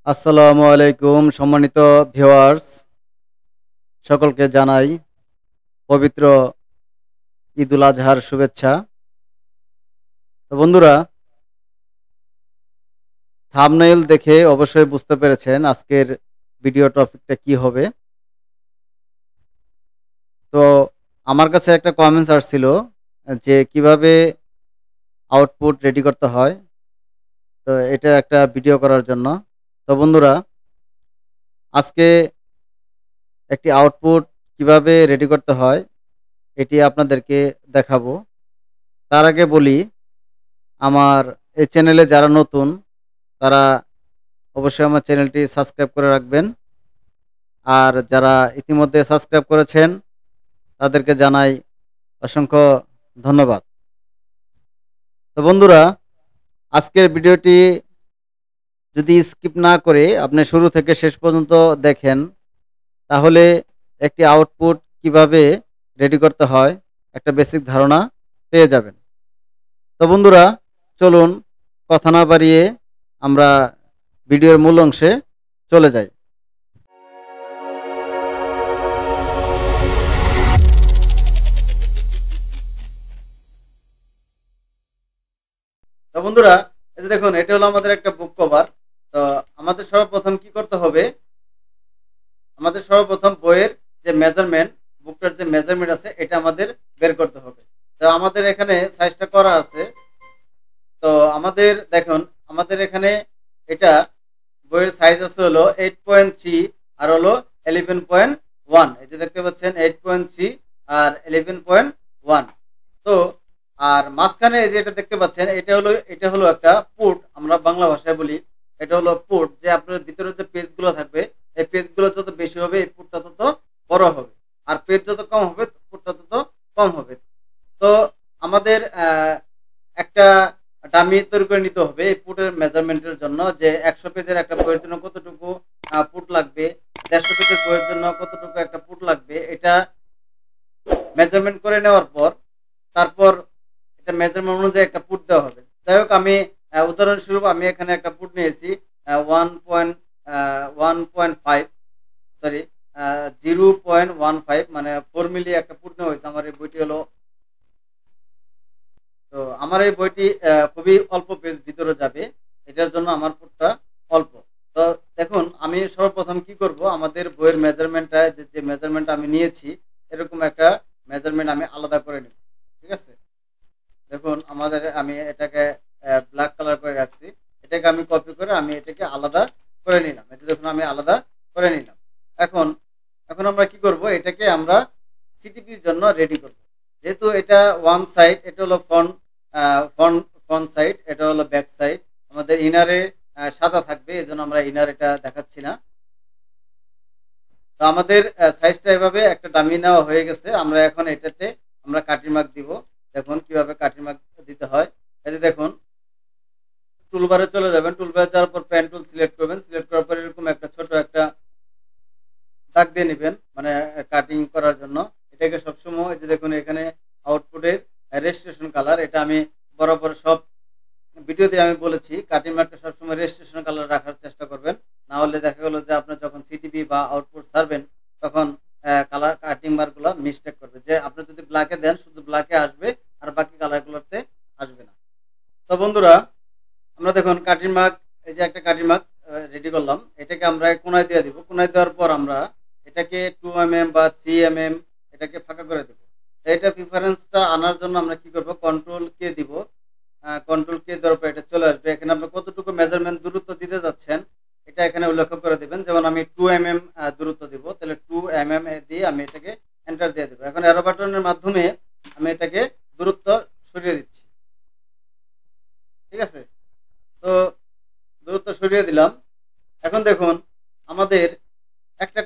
আসসালামু আলাইকুম সম্মানিত ভিউয়ার্স, সকলকে জানাই পবিত্র ঈদুল আজহার শুভেচ্ছা। তো বন্ধুরা, থাম্বনেইল দেখে অবশ্যই বুঝতে পেরেছেন আজকের ভিডিও টপিকটা কি হবে। তো আমার কাছে একটা কমেন্টস আসছিল যে কিভাবে আউটপুট রেডি করতে হয়, তো এটা একটা ভিডিও করার জন্য। তো বন্ধুরা, আজকে একটি আউটপুট কিভাবে রেডি করতে হয় এটি আপনাদেরকে দেখাবো। তার আগে বলি, আমার এই চ্যানেলে যারা নতুন তারা অবশ্যই আমার চ্যানেলটি সাবস্ক্রাইব করে রাখবেন। আর যারা ইতিমধ্যে সাবস্ক্রাইব করেছেন তাদেরকে জানাই অসংখ্য ধন্যবাদ। তো বন্ধুরা, আজকের ভিডিওটি যদি স্কিপ না করে আপনি শুরু থেকে শেষ পর্যন্ত দেখেন, তাহলে একটি আউটপুট কিভাবে রেডি করতে হয় একটা বেসিক ধারণা পেয়ে যাবেন। তো বন্ধুরা, চলুন কথা না বাড়িয়ে আমরা ভিডিওর মূল অংশে চলে যাই। তো বন্ধুরা, এই যে দেখুন, এটা হলো আমাদের একটা বুক কভার। তো আমাদের সর্বপ্রথম কি করতে হবে, আমাদের সর্বপ্রথম বইয়ের যে মেজারমেন্ট, বুকটার যে মেজারমেন্ট আছে এটা আমাদের বের করতে হবে। তো আমাদের এখানে সাইজটা করা আছে। তো আমাদের দেখুন, আমাদের এখানে এটা বইয়ের সাইজ আছে হলো 8.3 আর হলো 11.1। এই যে দেখতে পাচ্ছেন 8.3 আর 11.1। তো আর মাঝখানে এই যে এটা দেখতে পাচ্ছেন, এটা হলো একটা পুট, আমরা বাংলা ভাষায় বলি এটা হলো পুট। যে আপনার ভিতরে যে পেজগুলো থাকবে, এই পেজগুলো যত বেশি হবে এই পুটটা তত বড় হবে, আর পেজ যত কম হবে পুটটা তত কম হবে। তো আমাদের একটা ডামি তৈরি করে নিতে হবে এই পুটের মেজারমেন্টের জন্য, যে 100 পেজের একটা বইয়ের জন্য কতটুকু পুট লাগবে, 150 পেজের বইয়ের জন্য কতটুকু একটা পুট লাগবে, এটা মেজারমেন্ট করে নেওয়ার পর তারপর এটা মেজারমেন্ট অনুযায়ী একটা পুট দেওয়া হবে। যাই হোক, আমি উদাহরণস্বরূপ আমি এখানে একটা পুট নিয়েছি 1.15, সরি 0.15, মানে 4 মিলি একটা পুট নেওয়া হয়েছে। আমার এই বইটি হলো, তো আমার এই বইটি খুবই অল্প পেজ ভিতরে যাবে, এটার জন্য আমার পুটটা অল্প। তো দেখুন, আমি সর্বপ্রথম কি করব, আমাদের বইয়ের মেজারমেন্টটা যে মেজারমেন্ট আমি নিয়েছি এরকম একটা মেজারমেন্ট আমি আলাদা করে নেব। ঠিক আছে, দেখুন আমি এটাকে ব্ল্যাক কালার করে রাখছি, এটাকে আমি কপি করে আমি এটাকে আলাদা করে নিলাম। এটা দেখুন আমি আলাদা করে নিলাম। এখন এখন আমরা কি করব, এটাকে আমরা সিটিপির জন্য রেডি করব। যেহেতু এটা ওয়ান সাইড, এটা হলো ফ্রন্ট সাইড, এটা হলো ব্যাক সাইড। আমাদের ইনারে সাদা থাকবে, এই জন্য আমরা ইনার এটা দেখাচ্ছি না। তো আমাদের সাইজটা এভাবে একটা ডামি নেওয়া হয়ে গেছে। আমরা এখন এটাতে আমরা কাটিং মার্ক দিব। দেখুন কিভাবে কাটিং মার্ক দিতে হয়। এই যে দেখুন, টুলবারে চলে যাবেন, টুলবারে যাওয়ার পর পেন টুল সিলেক্ট করবেন, সিলেক্ট করার পর এরকম একটা ছোট একটা দাগ দিয়ে নেবেন, মানে কাটিং করার জন্য। এটাকে সবসময়, এই যে দেখুন এখানে আউটপুটের রেজিস্ট্রেশন কালার, এটা আমি বরাবর সব ভিডিওতে আমি বলেছি কাটিং মার্কটা সবসময় রেজিস্ট্রেশন কালার রাখার চেষ্টা করবেন। না হলে দেখা গেল যে আপনার যখন সিটিপি বা আউটপুট ছাড়বেন তখন কালার কাটিং মার্কগুলো মিস্টেক করবে। যে আপনি যদি ব্ল্যাকে দেন শুধু ব্ল্যাকে আসবে, আর বাকি কালারগুলোতে আসবে না। তো বন্ধুরা, আমরা দেখুন কাটিং মার্ক, এই যে একটা কাটিং মার্ক রেডি করলাম, এটাকে আমরা কোনায় দিয়ে দিব। কোনায় দেওয়ার পর আমরা এটাকে 2 mm বা 3 mm এটাকে ফাঁকা করে দেবো। এটা প্রিফারেন্সটা আনার জন্য আমরা কি করব, কন্ট্রোল কে দিব। কন্ট্রোল কে দেওয়ার পর এটা চলে আসবে। এখানে আপনি কতটুকু মেজারমেন্ট দূরত্ব দিতে যাচ্ছেন এটা এখানে উল্লেখ করে দেবেন। যেমন আমি 2 mm দূরত্ব দিব, তাহলে 2 mm দিয়ে আমি এটাকে এন্টার দিয়ে দেবো। এখন অ্যারো বাটনের মাধ্যমে আমি এটাকে দূরত্ব সরিয়ে দিচ্ছি। ঠিক আছে, তো দূরত্ব সরিয়ে দিলাম। এখন দেখুন আমাদের একটা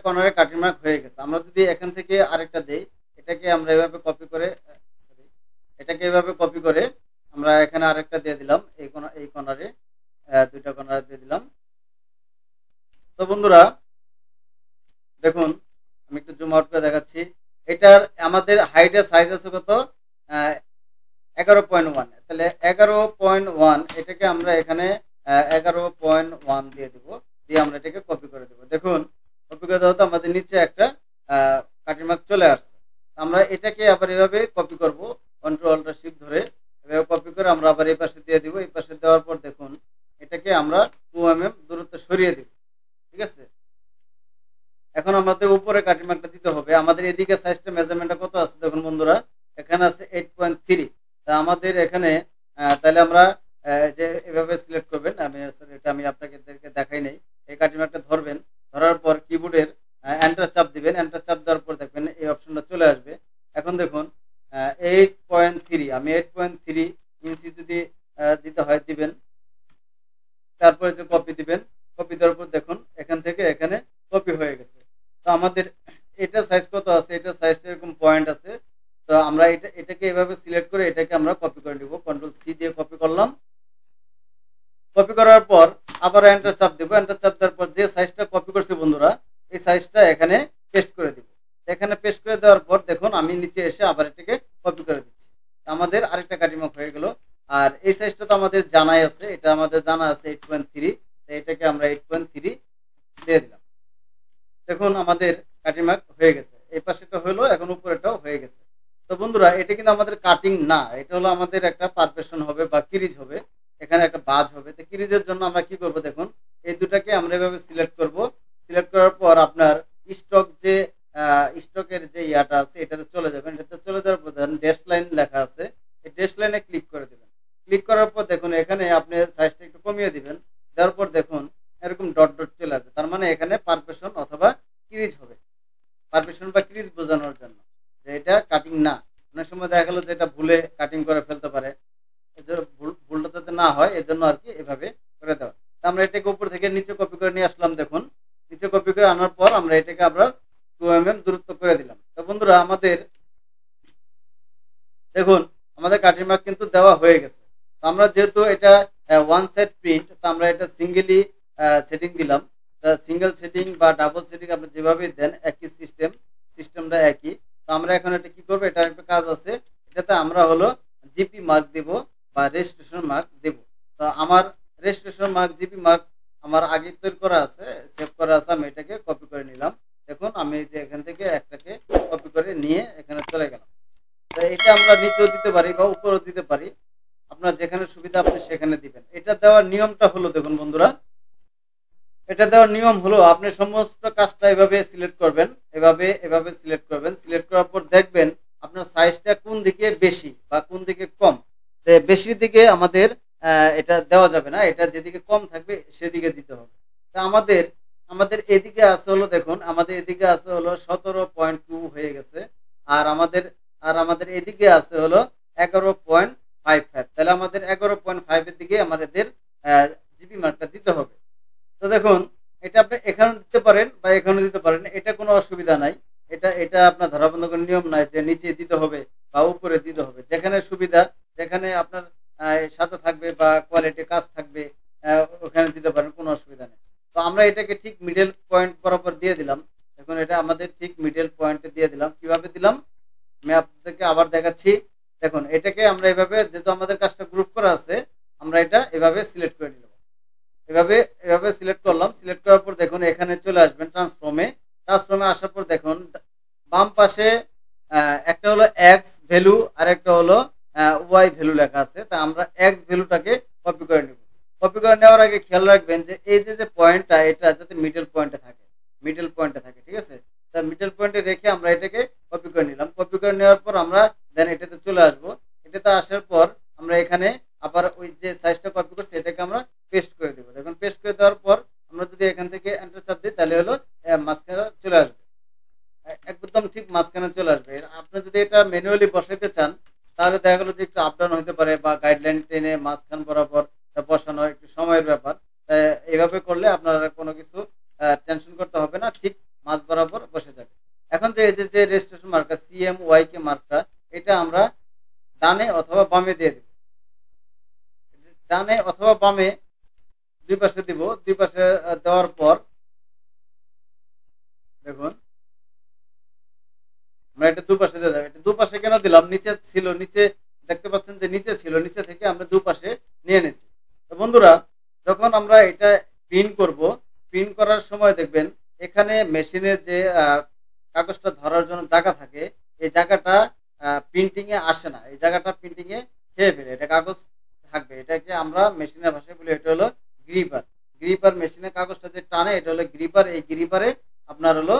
কর্নারে কাটিং মার্ক হয়ে গেছে। আমরা যদি এখান থেকে আরেকটা দেই, এটাকে আমরা এভাবে কপি করে আমরা এখানে আরেকটা দিয়ে দিলাম, এই কর্নারে দুইটা কর্নারে দিয়ে দিলাম। তো বন্ধুরা দেখুন, আমি একটু জুম আউট করে দেখাচ্ছি। এটার আমাদের হাইটের সাইজ আছে কত, 11.1। তাহলে 11.1 এটাকে আমরা এখানে 11.1 দিয়ে দিব, দিয়ে আমরা এটাকে কপি করে দেবো। দেখুন কপি করে দেওয়া তো আমাদের নিচে একটা কাটিং মার্ক চলে আসছে। আমরা এটাকে আবার এভাবে কপি করব, Ctrl-Alt-Shift ধরে এভাবে কপি করে আমরা আবার এই পাশে দিয়ে দিব। এই পাশে দেওয়ার পর দেখুন এটাকে আমরা 2 mm দূরত্ব সরিয়ে দিব। ঠিক আছে, এখন আমাদের উপরে কাটিং মার্কটা দিতে হবে। আমাদের এদিকে সাইজটা মেজারমেন্টটা কত আছে দেখুন বন্ধুরা, এখানে আছে 8.3। তা আমাদের এখানে তাহলে আমরা যে এভাবে সিলেক্ট করবেন, এটা আমি আপনাকে দেখাই নাই। এই কাটিং মার্কটা ধরবেন, ধরার পর কিবোর্ডের এন্টার চাপ দিবেন। এন্টার চাপ দেওয়ার পর দেখবেন এই অপশনটা চলে আসবে। এখন দেখুন 8.3, আমি 8.3 ইঞ্চি যদি দিতে হয় দিবেন, তারপরে যে কপি দিবেন। কপি দেওয়ার পর দেখুন এখান থেকে এখানে কপি হয়ে গেছে। তো আমাদের এটা সাইজ কত আছে, এটা সাইজটা এরকম পয়েন্ট আছে। তো আমরা এটাকে এভাবে সিলেক্ট করে এটাকে আমরা কপি করে নিব। Ctrl-C দিয়ে কপি করলাম। কপি করার পর আবার এন্টার চাপ দেব। এন্টার চাপ দেওয়ার পর যে সাইজটা কপি করছি বন্ধুরা, এই সাইজটা এখানে পেস্ট করে দিব। এখানে পেস্ট করে দেওয়ার পর দেখুন আমি নিচে এসে আবার এটাকে কপি করে দিচ্ছি। আমাদের আরেকটা কাটিং মার্ক হয়ে গেল। আর এই সাইজটা তো আমাদের জানাই আছে, এটা আমাদের জানা আছে 8.3। এটাকে আমরা 8.3 দিয়ে দিলাম। দেখুন আমাদের কাটিং মার্ক হয়ে গেছে। এই পাশেটা হলো, এখন উপরেটাও হয়ে গেছে। তো বন্ধুরা এটা কিন্তু আমাদের কাটিং না, এটা হলো আমাদের একটা পারফেকশন হবে বা কিরিজ হবে, এখানে একটা বাজ হবে। তো কিরিজের জন্য আমরা কি করব দেখুন, এই দুটাকে আমরা এভাবে সিলেক্ট করব। সিলেক্ট করার পর আপনার স্টক যে স্টকের যে ইয়াটা আছে এটাতে চলে যাবেন। এটাতে চলে যাওয়ার পর দেখুন ড্যাশ লাইন লেখা আছে, এই ড্যাশ লাইনে ক্লিক করে দেবেন। ক্লিক করার পর দেখুন এখানে আপনি সাইজটা একটু কমিয়ে দিবেন। দেওয়ার পর দেখুন এরকম ডট ডট চলে আসবে, তার মানে এখানে পারফেকশন অথবা কিরিজ হবে। পারফেকশন বা ক্রিজ বোঝানোর জন্য যে এটা কাটিং না। অনেক সময় দেখা গেল যে এটা ভুলে কাটিং করে ফেলতে পারে, ভুলটা যাতে না হয় এর জন্য আর কি এভাবে করে দেওয়া। আমরা এটাকে উপর থেকে নিচে কপি করে নিয়ে আসলাম। দেখুন নিচে কপি করে আনার পর আমরা এটাকে আমরা 2 mm দূরত্ব করে দিলাম। তো বন্ধুরা আমাদের দেখুন আমাদের কাটিং মার্ক কিন্তু দেওয়া হয়ে গেছে। তো আমরা যেহেতু এটা ওয়ান সাইড প্রিন্ট, তো আমরা এটা সিঙ্গেলি সেটিং দিলাম। সিঙ্গেল সেটিং বা ডাবল সেটিং আপনি যেভাবে দেন একই সিস্টেমটা একই। তো আমরা এখন এটা কি করবো, এটার একটা কাজ আছে, এটাতে আমরা হলো জিপি মার্ক দেব বা রেজিস্ট্রেশন মার্ক দেব। তো আমার রেজিস্ট্রেশন মার্ক জিপি মার্ক আমার আগে তৈরি করা আছে, সেভ করা আছে। আমি এটাকে কপি করে নিলাম। দেখুন আমি যে এখান থেকে একটাকে কপি করে নিয়ে এখানে চলে গেলাম। তো এটা আমরা নিচেও দিতে পারি বা উপরেও দিতে পারি, আপনার যেখানে সুবিধা আপনি সেখানে দিবেন। এটা দেওয়ার নিয়মটা হলো দেখুন বন্ধুরা, এটা দেওয়ার নিয়ম হলো আপনি সমস্ত কাজটা এভাবে সিলেক্ট করবেন, এভাবে সিলেক্ট করবেন। সিলেক্ট করার পর দেখবেন আপনার সাইজটা কোন দিকে বেশি বা কোন দিকে কম। বেশির দিকে আমাদের এটা দেওয়া যাবে না, এটা যেদিকে কম থাকবে সেদিকে দিতে হবে। তা আমাদের এদিকে আছে হলো দেখুন, আমাদের এদিকে আছে হলো 17.2 হয়ে গেছে। আর আমাদের এদিকে আছে হলো 11.55। তাহলে আমাদের 11.5 এর দিকে আমাদের জিপি মার্কটা দিতে হবে। তো দেখুন এটা আপনি এখানে দিতে পারেন বা এখানে দিতে পারেন, এটা কোনো অসুবিধা নাই। এটা আপনার ধরাবন্ধ কোনো নিয়ম নাই যে নিচে দিতে হবে বা উপরে দিতে হবে। যেখানে সুবিধা, যেখানে আপনার সাথে থাকবে বা কোয়ালিটি কাজ থাকবে ওখানে দিতে পারেন, কোনো অসুবিধা নেই। তো আমরা এটাকে ঠিক মিডল পয়েন্ট বরাবর দিয়ে দিলাম। এখন এটা আমাদের ঠিক মিডল পয়েন্টে দিয়ে দিলাম। কিভাবে দিলাম আমি আপনাদেরকে আবার দেখাচ্ছি। দেখুন এটাকে আমরা এভাবে, যেহেতু আমাদের কাজটা গ্রুপ করা আছে, আমরা এটা এভাবে সিলেক্ট করে নিলাম। এভাবে সিলেক্ট করলাম। সিলেক্ট করার পর দেখুন এখানে চলে আসবেন ট্রান্সফর্মে আসার পর দেখুন বাম পাশে একটা হলো এক্স ভ্যালু আর একটা হলো ওয়াই ভ্যালু লেখা আছে। তা আমরা এক্স ভ্যালুটাকে কপি করে নেব। কপি করে নেওয়ার আগে খেয়াল রাখবেন যে এই যে পয়েন্টটা, এটা যাতে মিডল পয়েন্টে থাকে, ঠিক আছে। তা মিডল পয়েন্টে রেখে আমরা এটাকে কপি করে নিলাম। কপি করে নেওয়ার পর আমরা দেন এটাতে চলে আসবো। এটাতে আসার পর আমরা এখানে আবার ওই যে সাইজটা কপি করছি এটাকে আমরা পেস্ট করে দেবো। দেখুন পেস্ট করে দেওয়ার পর আমরা যদি এখান থেকে এন্টার চাপ দিই তাহলে হলো মাঝখানে চলে আসবে, একদম ঠিক মাঝখানে চলে আসবে। আপনি যদি এটা ম্যানুয়ালি বসাইতে চান তাহলে দেখা গেলো যে একটু আপ ডাউন হতে পারে বা গাইডলাইন টেনে মাঝখান বরাবর বসানো একটু সময়ের ব্যাপার। এইভাবে করলে আপনার কোনো কিছু টেনশন করতে হবে না, ঠিক মাঝ বরাবর বসে যাবে। এখন যে রেজিস্ট্রেশন মার্কটা CMYK মার্কটা, এটা আমরা ডানে অথবা বামে দিয়ে দেব। ডানে অথবা বামে দুই পাশে দিব। দুই পাশে দেওয়ার পর দেখুন আমরা এটা দুপাশে দিয়ে দেবো। এটা দুপাশে কেন দিলাম, নিচে ছিল, নিচে দেখতে পাচ্ছেন যে নিচে ছিল, নিচে থেকে আমরা দুপাশে নিয়ে নিছি। তো বন্ধুরা যখন এটা প্রিন্ট করব, প্রিন্ট করার সময় দেখবেন এখানে মেশিনে যে কাগজটা ধরার জন্য জায়গা থাকে, এই জায়গাটা প্রিন্টিংয়ে আসে না, এই জায়গাটা প্রিন্টিংয়ে খেয়ে ফেলে, এটা কাগজ থাকবে। এটাকে আমরা মেশিনের ভাষায় বলি এটা হলো গ্রিপার। গ্রিপার মেশিনের কাগজটা যে টানে এটা হলো গ্রিপার। এই গ্রিপারে আপনার হলো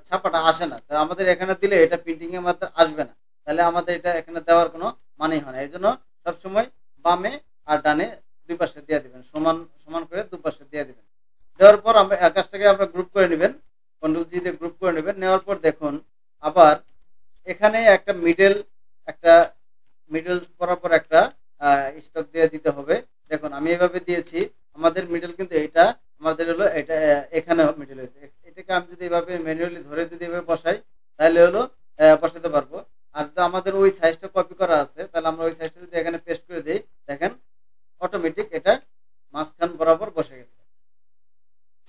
ছাপাটা আসে না, তো আমাদের এখানে দিলে এটা প্রিন্টিং এর মধ্যে আসবে না, তাহলে আমাদের এটা এখানে দেওয়ার কোনো মানেই হয় না। এই জন্য সবসময় বামে আর ডানে দুই পাশে দিয়ে দিবেন, সমান সমান করে দুই পাশে দিয়ে দিবেন। দেওয়ার পর আমরা কাজটাকে আমরা গ্রুপ করে নেবেন, কন্ট্রোল জি দিয়ে গ্রুপ করে নেবেন। নেওয়ার পর দেখুন আবার এখানে একটা মিডল বরাবর একটা স্টক দিয়ে দিতে হবে। দেখুন আমি এভাবে দিয়েছি, আমাদের মিডল কিন্তু এটা আমাদের হলো এটা এখানে মিডল হয়েছে। এটাকে আমি যদি এভাবে ম্যানুয়ালি ধরে যদি এভাবে বসাই তাহলে হলো বসাতে পারবো। আর যদি আমাদের ওই সাইজটা কপি করা আছে তাহলে আমরা ওই সাইজটা যদি এখানে পেস্ট করে দিই, দেখেন অটোমেটিক এটা মাঝখান বরাবর বসে গেছে।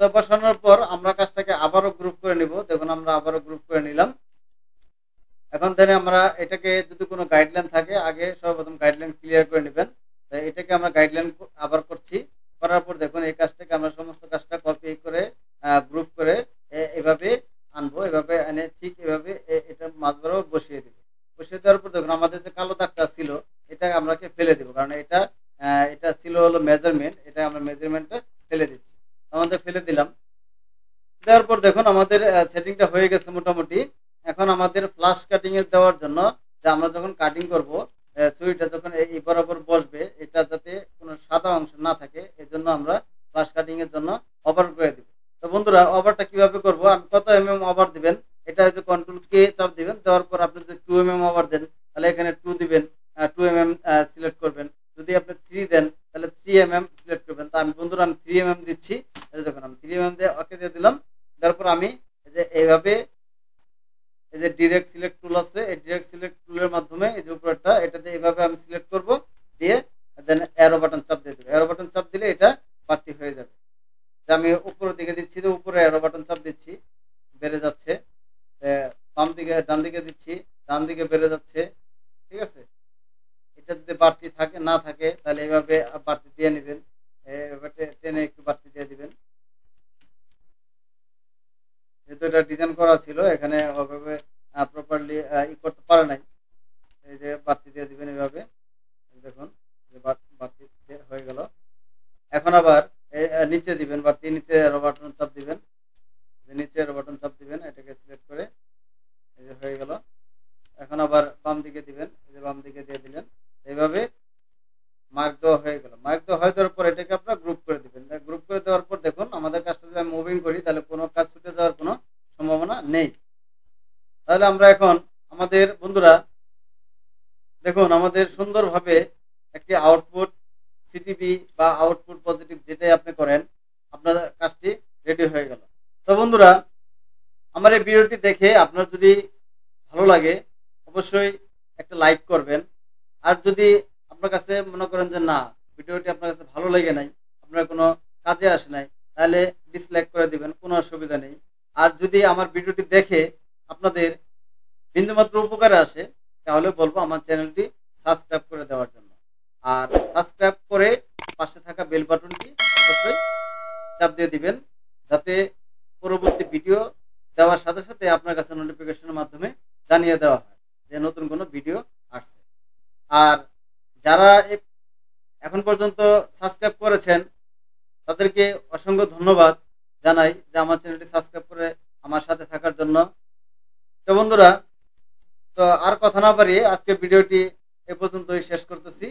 তো বসানোর পর আমরা কাজটাকে আবারও গ্রুপ করে নিব। দেখুন আমরা আবারও গ্রুপ করে নিলাম। এখন ধরে আমরা এটাকে যদি কোনো গাইডলাইন থাকে, আগে সর্বপ্রথম গাইডলাইন ক্লিয়ার করে নেবেন। তাই এটাকে আমরা গাইডলাইন আবার করছি, করার পর দেখুন এই কাজটাকে আমরা সমস্ত কাজটা কপি করে গ্রুপ করে এভাবে আনবো, এভাবে এনে ঠিক এভাবে এটা মাঝ বরাবর বসিয়ে দিব। বসিয়ে দেওয়ার পর দেখুন আমাদের যে কালো দাগটা ছিল এটা আমরাকে ফেলে দিব, কারণ এটা ছিল হলো মেজারমেন্ট, এটা আমরা মেজারমেন্টটা ফেলে দিচ্ছি। আমাদের ফেলে দিলাম। দেওয়ার পর দেখুন আমাদের সেটিংটা হয়ে গেছে মোটামুটি। এখন আমাদের ফ্লাশ কাটিং এর দেওয়ার জন্য যে আমরা যখন কাটিং করব ছুরিটা যখন এই বরাবর বসবে এটা যাতে কোনো সাদা অংশ না থাকে, এজন্য আমরা ফ্লাশ কাটিং এর জন্য ওভার করে দিব। তো বন্ধুরা ওভারটা কিভাবে করব, আমি কত এমএম ওভার দিবেন এটা হচ্ছে কন্ট্রোল কে চাপ দিবেন। দেওয়ার পর আপনি যদি 2 এমএম ওভার দেন তাহলে এখানে 2 দিবেন, 2 এমএম সিলেক্ট করবেন। যদি আপনি 3 দেন তাহলে 3 এমএম সিলেক্ট করবেন। তো আমি বন্ধুরা আমি 3 এমএম দিচ্ছি। দেখুন আমি 3 এমএম দিয়ে ওকে দিয়ে দিলাম। তারপর আমি যে এইভাবে এই যে ডিরেক্ট সিলেক্ট টুল আছে, এই ডিরেক্ট সিলেক্ট টুলের মাধ্যমে এই যে উপরেরটা এটাতে এইভাবে আমি সিলেক্ট করব, দিয়ে দেন অ্যারো বাটন চাপ দিয়ে দেব। অ্যারো বাটন চাপ দিলে এটা বাড়তি হয়ে যাবে। যে আমি উপরের দিকে দিচ্ছি, তো উপরে অ্যারো বাটন চাপ দিচ্ছি, বেড়ে যাচ্ছে। বাম দিকে ডান দিকে দিচ্ছি, ডান দিকে বেড়ে যাচ্ছে। ঠিক আছে, এটা যদি বাড়তি থাকে না থাকে তাহলে এইভাবে বাড়তি দিয়ে নেবেন, এভাবে টেনে একটু বাড়তি দিয়ে দিবেন। যেহেতু এটা ডিজাইন করা ছিল এখানে ওভাবে প্রপারলি করতে পারে নাই, এই যে বাড়তি দিয়ে দিবেন এভাবে। দেখুন বাড়তি হয়ে গেল। এখন আবার নিচে দিবেন বাড়তি, নিচে এরো বাটন চাপ দিবেন, নিচে এরো বাটন চাপ দিবেন, এটাকে সিলেক্ট করে এই যে হয়ে গেল। এখন আবার বাম দিকে দিবেন, এই যে বাম দিকে দিয়ে দিলেন। এইভাবে মার্ক দেওয়া হয়ে গেল। মার্ক দেওয়া হয়ে যাওয়ার পর এটাকে আপনারা গ্রুপ করে দিবেন। গ্রুপ করে দেওয়ার পর দেখুন আমাদের কাজটা যদি আমি মুভিং করি তাহলে কোনো কাজ ছুটে যাওয়ার কোনো সম্ভাবনা নেই। তাহলে আমরা এখন আমাদের বন্ধুরা দেখুন আমাদের সুন্দরভাবে একটি আউটপুট সিটিপি বা আউটপুট পজিটিভ যেটাই আপনি করেন আপনার কাজটি রেডি হয়ে গেল। তো বন্ধুরা আমার এই ভিডিওটি দেখে আপনার যদি ভালো লাগে অবশ্যই একটা লাইক করবেন। আর যদি আপনার কাছে মনে করেন যে না ভিডিওটি আপনার কাছে ভালো লেগে নাই, আপনার কোনো কাজে আসে নাই, তাহলে ডিসলাইক করে দিবেন, কোনো অসুবিধা নেই। আর যদি আমার ভিডিওটি দেখে আপনাদের বিন্দুমাত্র উপকারে আসে তাহলে বলবো আমার চ্যানেলটি সাবস্ক্রাইব করে দেওয়ার জন্য। আর সাবস্ক্রাইব করে পাশে থাকা বেল বাটনটি অবশ্যই চাপ দিয়ে দিবেন, যাতে পরবর্তী ভিডিও দেওয়ার সাথে সাথে আপনার কাছে নোটিফিকেশনের মাধ্যমে জানিয়ে দেওয়া হয় যে নতুন কোনো ভিডিও আসছে। আর যারা এখন পর্যন্ত সাবস্ক্রাইব করেছেন তাদেরকে অসংখ্য ধন্যবাদ জানাই যে আমার চ্যানেলটি সাবস্ক্রাইব করে আমার সাথে থাকার জন্য। তো বন্ধুরা তো আর কথা না বাড়িয়ে আজকের ভিডিওটি এ পর্যন্তই শেষ করতেছি।